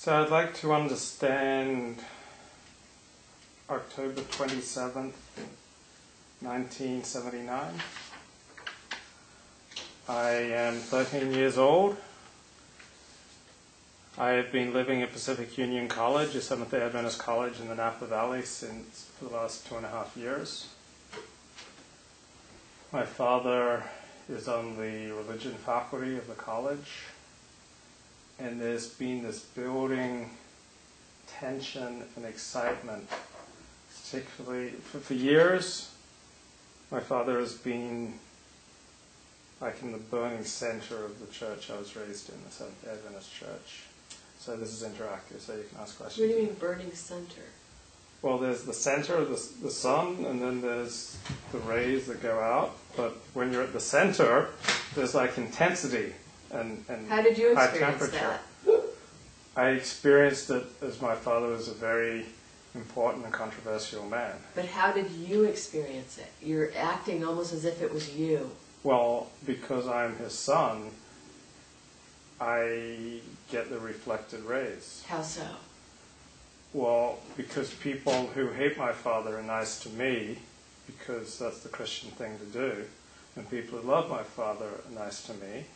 So I'd like to understand October 27th, 1979. I am 13 years old. I have been living at Pacific Union College, a Seventh-day Adventist college in the Napa Valley for the last 2.5 years. My father is on the religion faculty of the college, and there's been this building tension and excitement, particularly for years. My father has been like in the burning center of the church I was raised in, the Seventh-day Adventist church. So this is interactive, so you can ask questions. What do you mean burning center? Well, there's the center of the sun, and then there's the rays that go out. But when you're at the center, there's like intensity and How did you high experience temperature. that? I experienced it as my father was a very important and controversial man. But how did you experience it? You're acting almost as if it was you. Well, because I'm his son, I get the reflected rays. How so? Well, because people who hate my father are nice to me, because that's the Christian thing to do, and people who love my father are nice to me.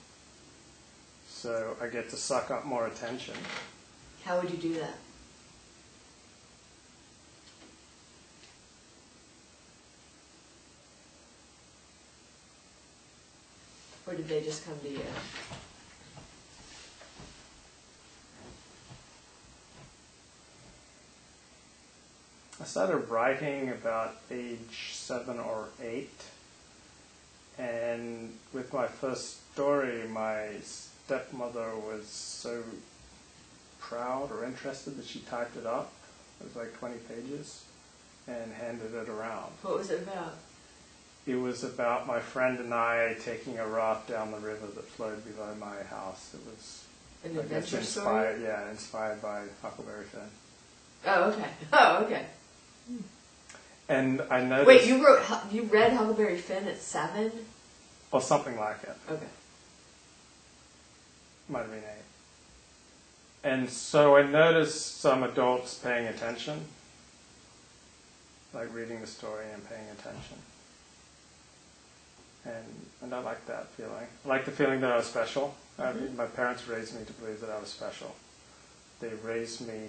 So I get to suck up more attention. How would you do that? Or did they just come to you? I started writing about age 7 or 8, and with my first story, my stepmother was so proud or interested that she typed it up. It was like 20 pages, and handed it around. What was it about? It was about my friend and I taking a raft down the river that flowed below my house. It was An adventure inspired, story? Yeah, inspired by Huckleberry Finn. Oh, okay. Oh, okay. And I noticed... Wait, you read Huckleberry Finn at 7? Or something like it. Okay. Might have been 8. And so I noticed some adults paying attention, like reading the story and paying attention. And I like that feeling. I like the feeling that I was special. Mm-hmm. My parents raised me to believe that I was special. They raised me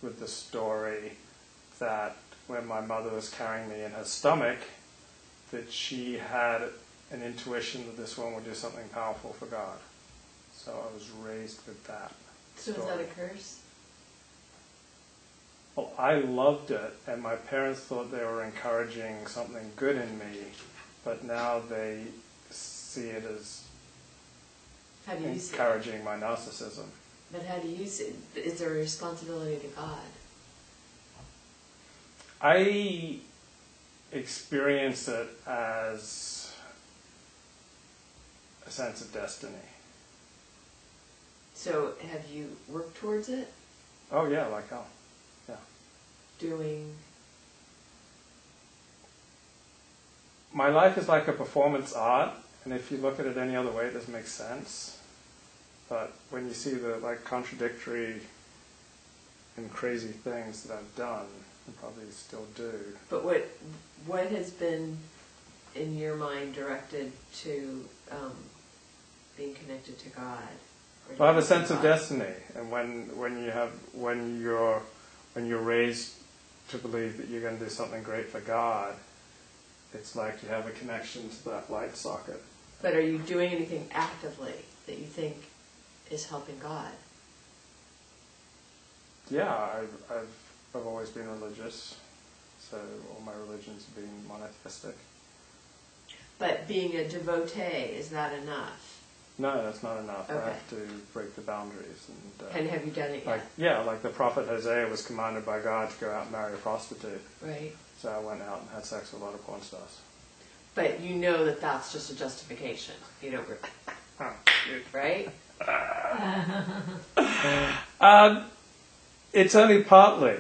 with the story that when my mother was carrying me in her stomach, that she had an intuition that this one would do something powerful for God. So I was raised with that. So story. is that a curse? Well, I loved it, and my parents thought they were encouraging something good in me, but now they see it as How do you see it? encouraging my narcissism. But how do you see it? Is there a responsibility to God? I experience it as a sense of destiny. So have you worked towards it? Oh yeah, like hell. Yeah. Doing... My life is like a performance art, and if you look at it any other way, it doesn't make sense. But when you see the contradictory and crazy things that I've done, and probably still do. But what has been, in your mind, directed to being connected to God? Well, I have a sense of destiny, and when you're raised to believe that you're going to do something great for God, it's like you have a connection to that light socket. But are you doing anything actively that you think is helping God? Yeah, I've always been religious, so all my religions have been monotheistic. But being a devotee, is that enough? No, that's not enough. Okay. I have to break the boundaries. And have you done it yet? Like the prophet Hosea was commanded by God to go out and marry a prostitute. Right. So I went out and had sex with a lot of porn stars. But you know that that's just a justification. You don't, right? It's only partly.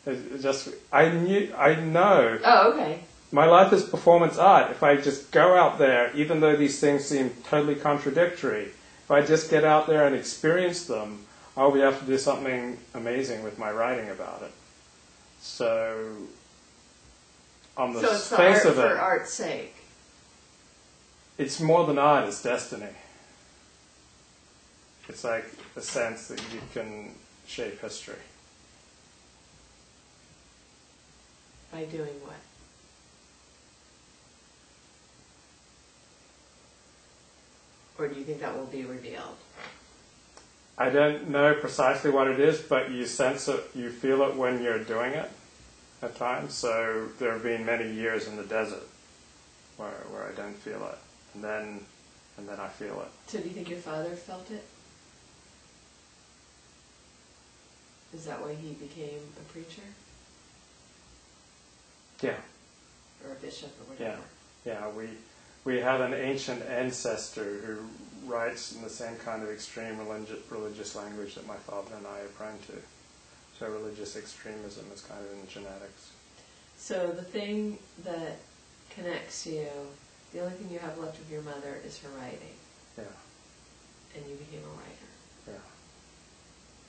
I know. Oh, okay. My life is performance art. If I just go out there, even though these things seem totally contradictory, if I just get out there and experience them, oh, we have to do something amazing with my writing about it. So, on the it's face of it, for art's sake. it's more than art, it's destiny. It's like the sense that you can shape history. By doing what? Or do you think that will be revealed? I don't know precisely what it is, but you sense it, you feel it when you're doing it at times. So there have been many years in the desert where I don't feel it, and then I feel it. So do you think your father felt it? Is that why he became a preacher? Yeah. Or a bishop or whatever? Yeah. We had an ancient ancestor who writes in the same kind of extreme religious language that my father and I are prone to. So religious extremism is kind of in genetics. So the thing that connects you, the only thing you have left of your mother is her writing. Yeah. And you became a writer.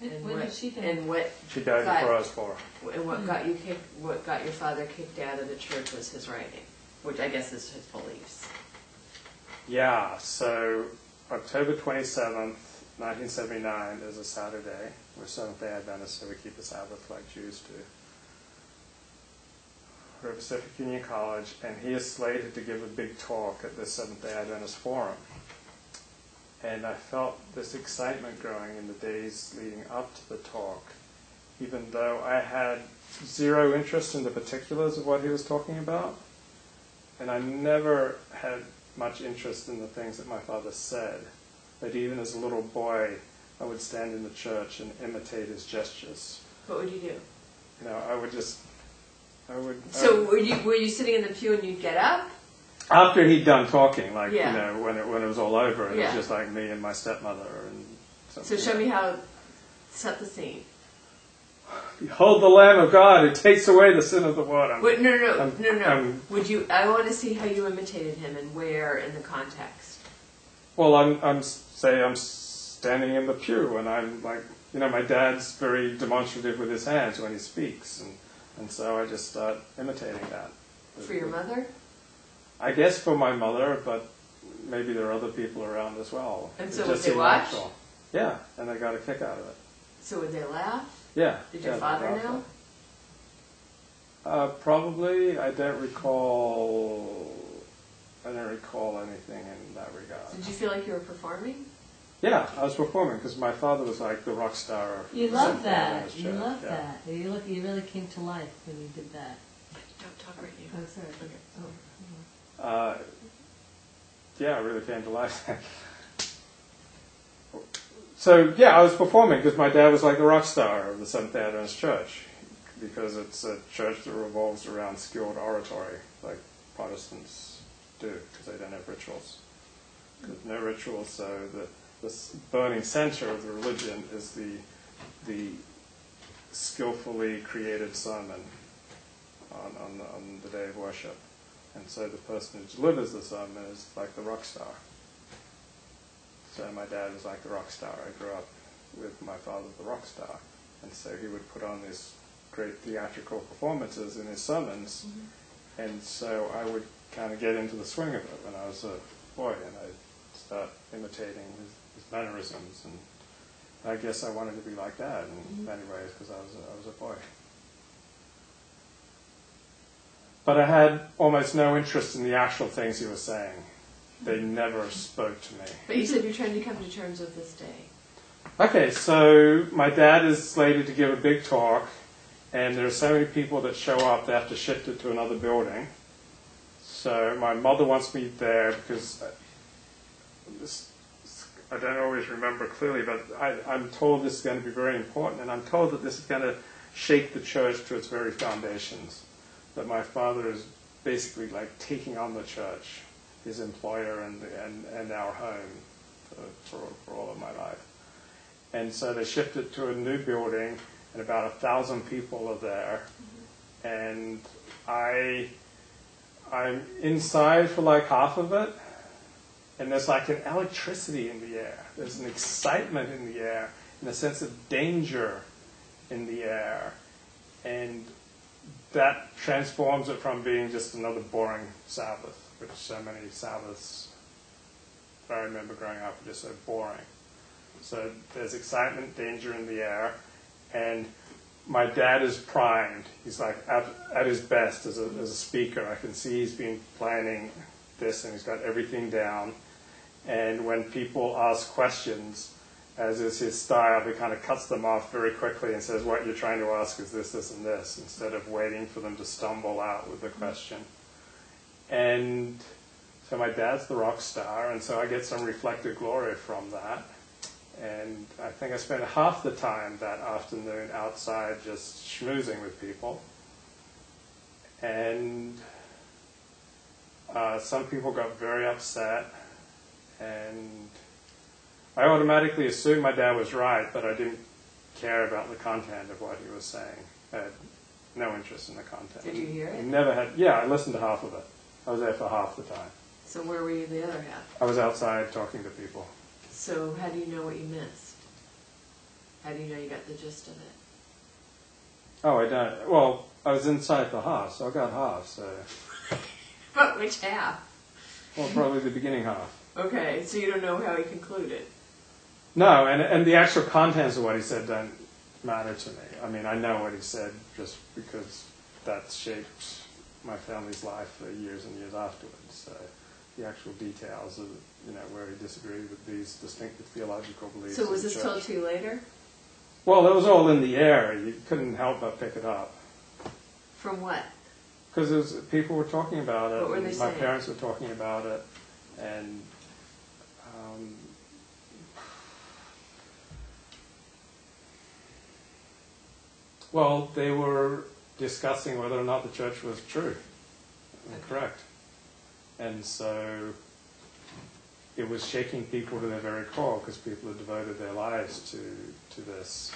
Yeah. And what did she do? And what She died before I was 4. And what got your father kicked out of the church was his writing, which I guess is his beliefs. Yeah, so October 27th, 1979 is a Saturday. We're Seventh-day Adventists, so we keep the Sabbath like Jews do. We're at Pacific Union College, and he is slated to give a big talk at the Seventh-day Adventist Forum. And I felt this excitement growing in the days leading up to the talk, even though I had zero interest in the particulars of what he was talking about. And I never had much interest in the things that my father said. But even as a little boy, I would stand in the church and imitate his gestures. What would you do? You know, I would. So were you sitting in the pew and you'd get up? After he'd done talking, like, Yeah. you know, when it was all over, it Yeah. was just like me and my stepmother and something. So show me how, set the scene. Behold the Lamb of God who takes away the sin of the world. Wait, no. Would you? I want to see how you imitated him and where in the context. Well, I'm standing in the pew, and I'm like, you know, my dad's very demonstrative with his hands when he speaks, and so I just start imitating that. For your mother? I guess for my mother, but maybe there are other people around as well. And so It would just they seemed watch? natural. Yeah, and I got a kick out of it. So would they laugh? Yeah. Did your father know? Probably. I don't recall anything in that regard. Did you feel like you were performing? Yeah, I was performing because my father was like the rock star of You love that. Adventist You church. love Yeah. that. You really came to life when you did that. Don't talk right now. Oh, sorry. Okay. Oh. Yeah, it really came to life. So, yeah, I was performing because my dad was like the rock star of the Seventh-day Adventist Church, because it's a church that revolves around skilled oratory, like Protestants do, because they don't have rituals. There's no rituals, so the burning center of the religion is the skillfully created sermon on the day of worship. And so the person who delivers the sermon is like the rock star. So my dad was like the rock star. I grew up with my father, the rock star. And so he would put on these great theatrical performances in his sermons. Mm-hmm. And so I would kind of get into the swing of it when I was a boy, and I'd start imitating his mannerisms. And I guess I wanted to be like that in many ways because I was a boy. But I had almost no interest in the actual things he was saying. They never spoke to me. But you said you're trying to come to terms with this day. Okay, so my dad is slated to give a big talk, and there are so many people that show up, they have to shift it to another building. So my mother wants me there because I don't always remember clearly, but I'm told this is going to be very important, and I'm told that this is going to shake the church to its very foundations. That my father is basically like taking on the church, his employer and our home for all of my life. And so they shifted to a new building, and about 1,000 people are there. And I'm inside for like half of it, and there's like an electricity in the air. There's an excitement in the air. and a sense of danger in the air. And that transforms it from being just another boring Sabbath, which so many Sabbaths that I remember growing up were just so boring. So there's excitement, danger in the air, and my dad is primed. He's like at his best as a speaker. I can see he's been planning this and he's got everything down. And when people ask questions, as is his style, he kind of cuts them off very quickly and says, what you're trying to ask is this, this, and this, instead of waiting for them to stumble out with the question. And so my dad's the rock star, and so I get some reflected glory from that. And I think I spent half the time that afternoon outside just schmoozing with people. And some people got very upset, and I automatically assumed my dad was right, but I didn't care about the content of what he was saying. I had no interest in the content. Did you hear it? Never had. Yeah, I listened to half of it. I was there for half the time. So where were you the other half? I was outside talking to people. So how do you know what you missed? How do you know you got the gist of it? Oh, I don't. Well, I was inside the half, so I got half. So. But which half? Well, probably the beginning half. Okay, so you don't know how he concluded. No, and the actual contents of what he said don't matter to me. I mean, I know what he said just because that shaped my family's life for years and years afterwards. So the actual details of, where he disagreed with these distinctive theological beliefs. So was this told to you later? Well, it was all in the air. You couldn't help but pick it up. From what? Because people were talking about it. What were they My saying? parents were talking about it, and well, they were discussing whether or not the church was true and correct. And so it was shaking people to their very core because people had devoted their lives to this.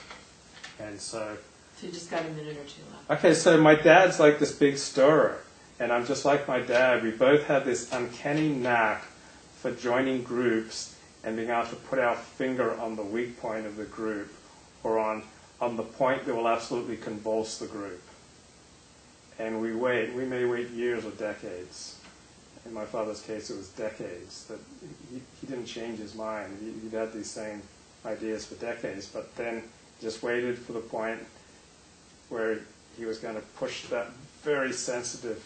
And so you just got a minute or two left. Okay, so my dad's like this big stirrer, and I'm just like my dad. We both have this uncanny knack for joining groups and being able to put our finger on the weak point of the group, or on the point that will absolutely convulse the group. And we may wait years or decades. In my father's case, it was decades that he didn't change his mind. He'd had these same ideas for decades, but then just waited for the point where he was going to push that very sensitive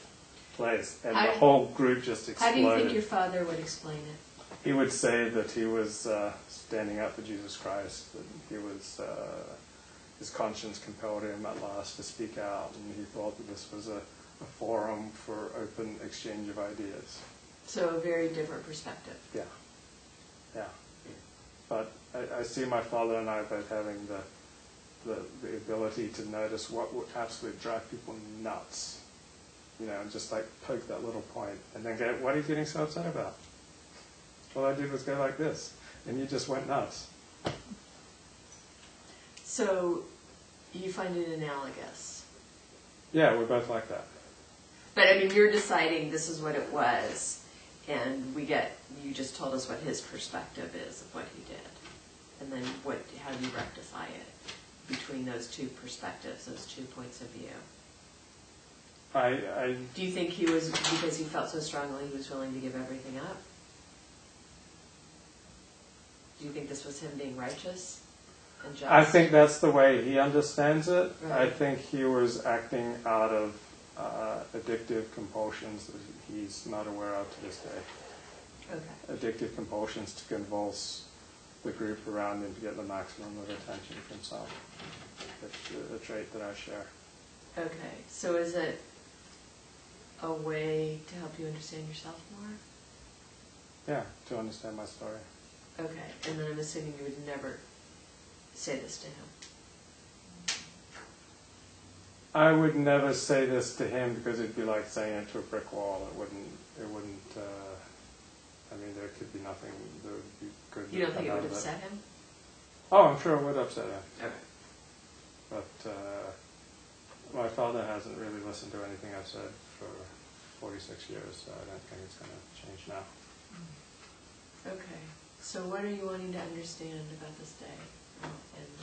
place, and the whole group just exploded. How do you think your father would explain it? He would say that he was standing up for Jesus Christ, that he was, his conscience compelled him at last to speak out, and he thought that this was a forum for open exchange of ideas. So a very different perspective. Yeah. But I see my father and I both having the ability to notice what would absolutely drive people nuts, and just like poke that little point, and then go, what are you getting so upset about? All I did was go like this, and you just went nuts. So you find it analogous? Yeah, we're both like that. But I mean, you're deciding this is what it was, and you just told us what his perspective is of what he did. And then how do you rectify it between those two perspectives, those 2 points of view? Do you think he was, because he felt so strongly, he was willing to give everything up? Do you think this was him being righteous and just? I think that's the way he understands it. Right. I think he was acting out of addictive compulsions that he's not aware of to this day. Okay. Addictive compulsions to convulse the group around him to get the maximum of attention for himself. It's a trait that I share. Okay, so is it a way to help you understand yourself more? Yeah, to understand my story. Okay, and then I'm assuming you would never say this to him. I would never say this to him because it'd be like saying it to a brick wall. It wouldn't, I mean, there could be nothing that would be good. You don't think it would upset him? Oh, I'm sure it would upset him. Okay. But my father hasn't really listened to anything I've said for 46 years, so I don't think it's going to change now. Okay. So what are you wanting to understand about this day and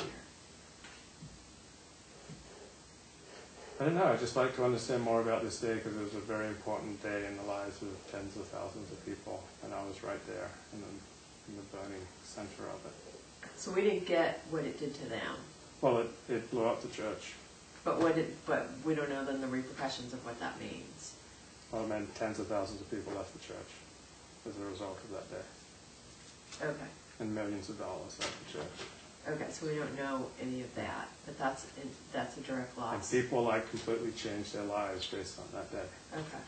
don't know, I'd just like to understand more about this day because it was a very important day in the lives of tens of thousands of people, and I was right there in the burning center of it. So we didn't get what it did to them. Well, it blew up the church. But but we don't know then the repercussions of what that means. Well, it meant tens of thousands of people left the church as a result of that day. Okay. And millions of dollars left the church. Okay, so we don't know any of that, but that's a direct loss. And people completely changed their lives based on that day. Okay.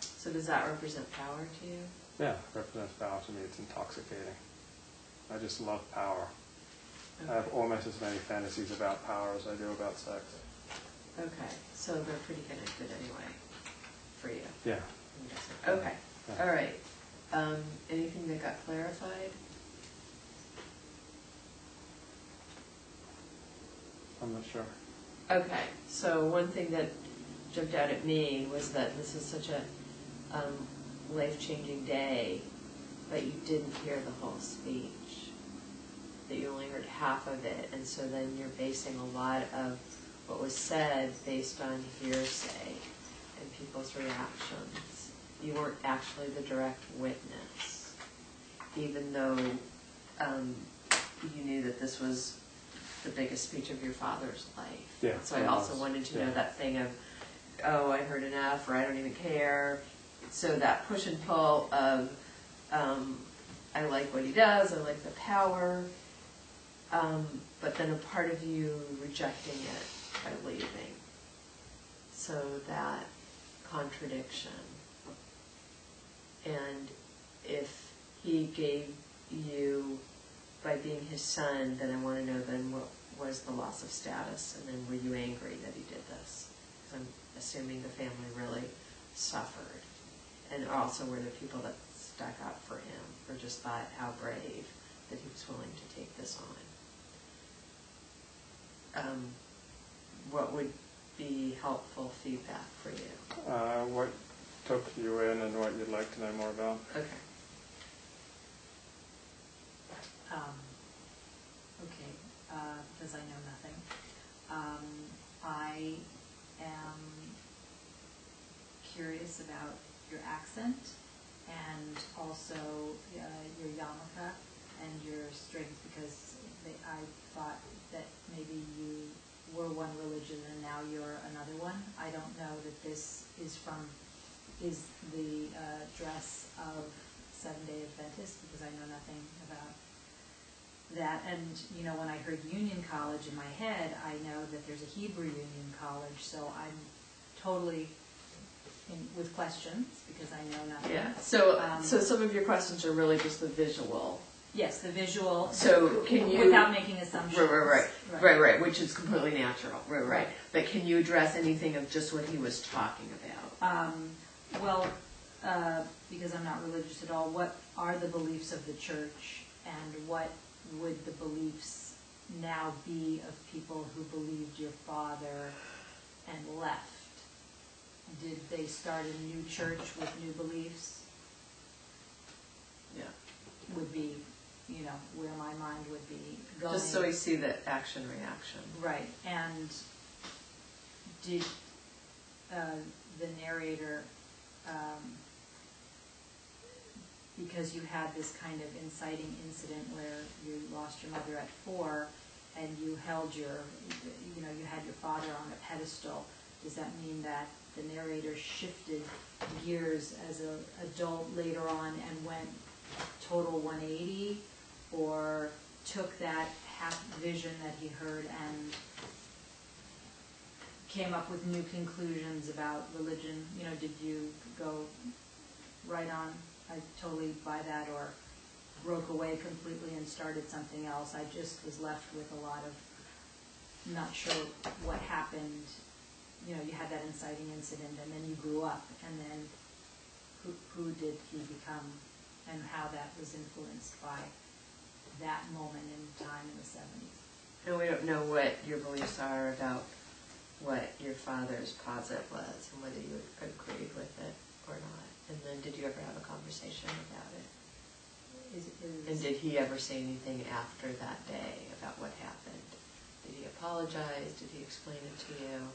So does that represent power to you? Yeah, it represents power to me. It's intoxicating. I just love power. Okay. I have almost as many fantasies about power as I do about sex. Okay, so they're pretty connected anyway, for you. Yeah. Okay, Yeah. all right. Anything that got clarified? I'm not sure. Okay, so one thing that jumped out at me was that this is such a life-changing day, but you didn't hear the whole speech, that you only heard half of it, and so then you're basing a lot of what was said based on hearsay and people's reactions. You weren't actually the direct witness, even though you knew that this was the biggest speech of your father's life. Yeah. So I also wanted to know that thing of, oh, I heard enough, or I don't even care. So that push and pull of, I like what he does, I like the power, but then a part of you rejecting it by leaving. So that contradiction. And if he gave you, by being his son, then I want to know then what was the loss of status, and then were you angry that he did this? Because I'm assuming the family really suffered. And also were there people that stuck up for him, or just thought how brave that he was willing to take this on? What would be helpful feedback for you? What took you in and what you'd like to know more about? Okay. Okay, because I know nothing. I am curious about your accent and also your yarmulke and your strings, because I thought that maybe you were one religion and now you're another one. I don't know that this is the dress of Seventh-day Adventists, because I know nothing about that. And when I heard Union College in my head, I know that there's a Hebrew Union College, so I'm totally with questions because I know nothing. Yeah. So some of your questions are really just the visual. Yes, the visual. So can you, without making assumptions. Right, which is completely natural. Right. But can you address anything of just what he was talking about? Because I'm not religious at all, what are the beliefs of the church, and what would the beliefs now be of people who believed your father and left? Did they start a new church with new beliefs? Yeah. Would be, where my mind would be going. Just so we see the action-reaction. Right, and did the narrator, because you had this kind of inciting incident where you lost your mother at 4, and you held you had your father on a pedestal, does that mean that the narrator shifted gears as an adult later on and went total 180, or took that half vision that he heard and came up with new conclusions about religion? Did you go right on, I totally buy that, or broke away completely and started something else? I just was left with a lot of not sure what happened. You had that inciting incident, and then you grew up, and then who did he become, and how that was influenced by that moment in time in the 70s. And we don't know what your beliefs are about what your father's posit was, and whether you agreed with it or not. And then did you ever have a conversation about it? And did he ever say anything after that day about what happened? Did he apologize? Did he explain it to you?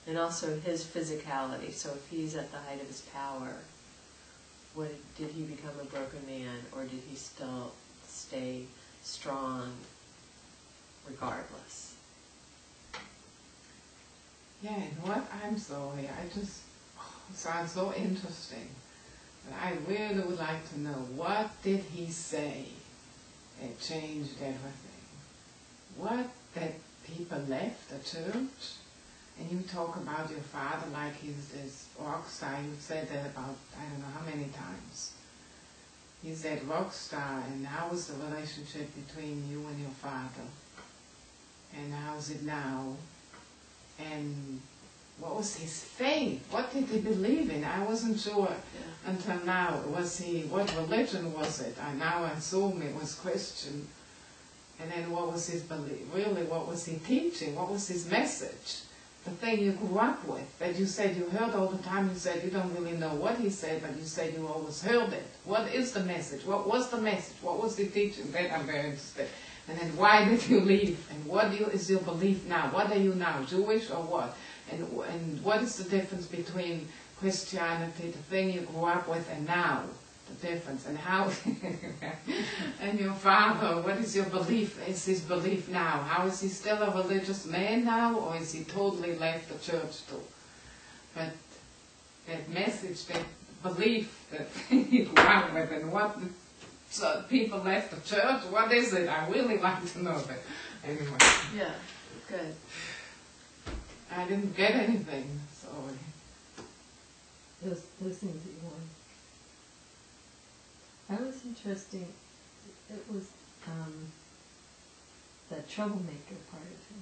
And also his physicality. So if he's at the height of his power, did he become a broken man, or did he still stay strong regardless? Yeah, and what I'm sorry, sounds so interesting. But I really would like to know, what did he say that changed everything? What, that people left the church? And you talk about your father like he's this rock star. You said that about, I don't know how many times. He's that rock star, and how was the relationship between you and your father? And how's it now? And what was his faith? What did he believe in? I wasn't sure until now. What religion was it? I now assume it was Christian. And then what was his belief? Really, what was he teaching? What was his message? The thing you grew up with, that you said you heard all the time. You said you don't really know what he said, but you said you always heard it. What is the message? What was the message? What was he teaching? That I'm very interested. And then why did you leave? And what is your belief now? What are you now, Jewish or what? And what is the difference between Christianity, the thing you grew up with, and now? The difference. And how, and your father, what is your belief? Is his belief now? How is he still a religious man now, or is he totally left the church too? But that message, that belief that you grew up with, and what so people left the church, what is it? I really like to know that. Anyway. Yeah, good. I didn't get anything, sorry. Those things that you wanted. I was interesting. It was the troublemaker part of him.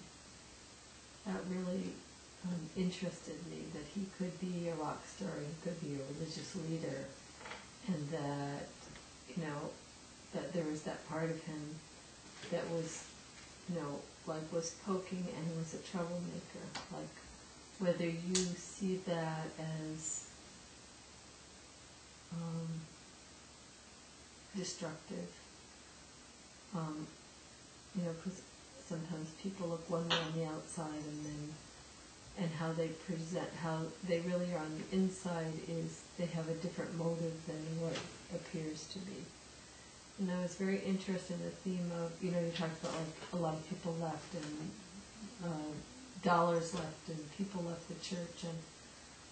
That really interested me, that he could be a rock star, he could be a religious leader, and that, that there was that part of him that was, was poking and was a troublemaker. Like, whether you see that as destructive, because sometimes people look one way on the outside, and how they present, how they really are on the inside is they have a different motive than what appears to be. And I was very interested in the theme of, you talked about like a lot of people left, and dollars left, and people left the church, and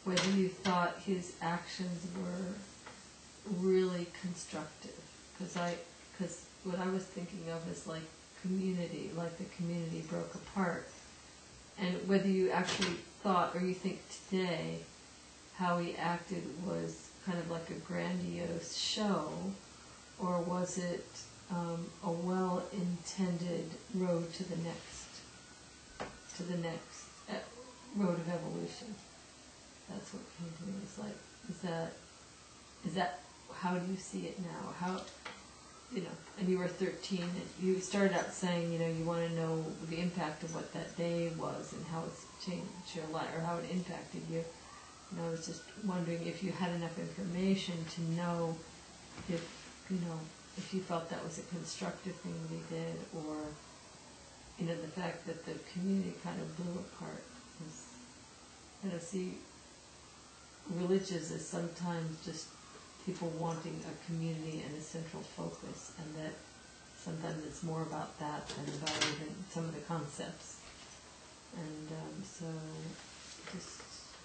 whether you thought his actions were really constructive. Because what I was thinking of is like community, like the community broke apart. And whether you actually thought, or you think today, how he acted was kind of like a grandiose show, or was it a well-intended road to the next road of evolution? That's what came to me. It's like, is that how do you see it now? How, and you were 13, and you started out saying, you want to know the impact of what that day was and how it's changed your life, or how it impacted you. And I was just wondering if you had enough information to know if you felt that was a constructive thing that he did, or, the fact that the community kind of blew apart. See, religious is sometimes just people wanting a community and a central focus, and that sometimes it's more about that than about even some of the concepts. And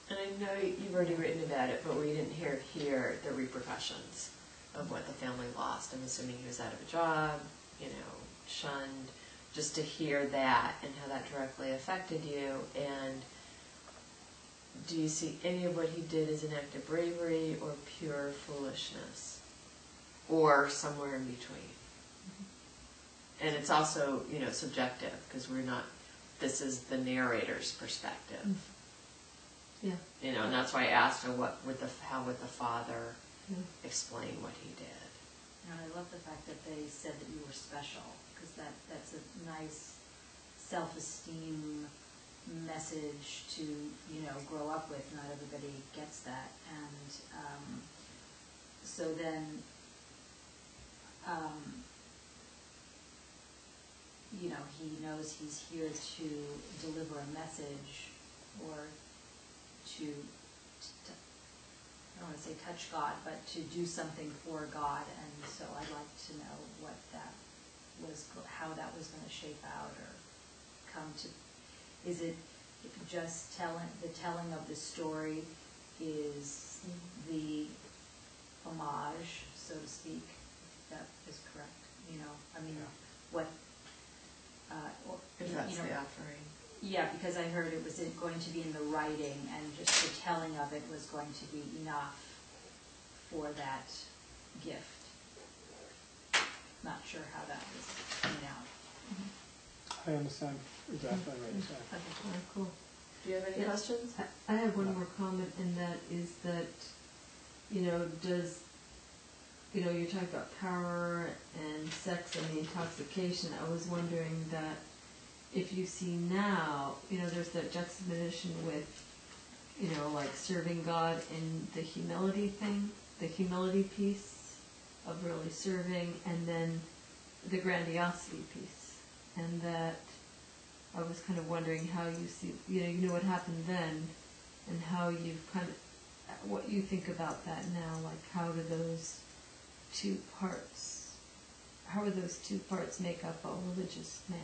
And I know you've already written about it, but we didn't hear the repercussions of what the family lost. I'm assuming he was out of a job, shunned. Just to hear that and how that directly affected you, and do you see any of what he did as an act of bravery or pure foolishness, or somewhere in between? And it's also, subjective, because this is the narrator's perspective. Yeah. And that's why I asked her how would the father explain what he did. And I love the fact that they said that you were special, because that's a nice self-esteem message to grow up with. Not everybody gets that, and so then he knows he's here to deliver a message, or I don't want to say touch God, but to do something for God, and so I'd like to know what that was, how that was going to shape out or come to. Is it just the telling of the story is the homage, so to speak, if that is correct? You know, I mean, what? If that's you know, the offering. yeah, because I heard it was going to be in the writing, and just the telling of it was going to be enough for that gift. Not sure how that was coming out. I understand exactly what you're saying. Oh, cool. Do you have any questions? I have one more comment, and that is that, you're talking about power and sex and the intoxication. I was wondering that if you see now, there's that juxtaposition with, like serving God and the humility thing, the humility piece of really serving, and then the grandiosity piece. And that I was kind of wondering how you see, you know what happened then, and how you've what you think about that now, like how are those two parts make up a religious man?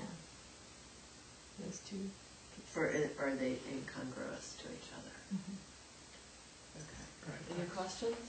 Those two pieces. Or are they incongruous to each other? Mm-hmm. Okay. Right. Any questions?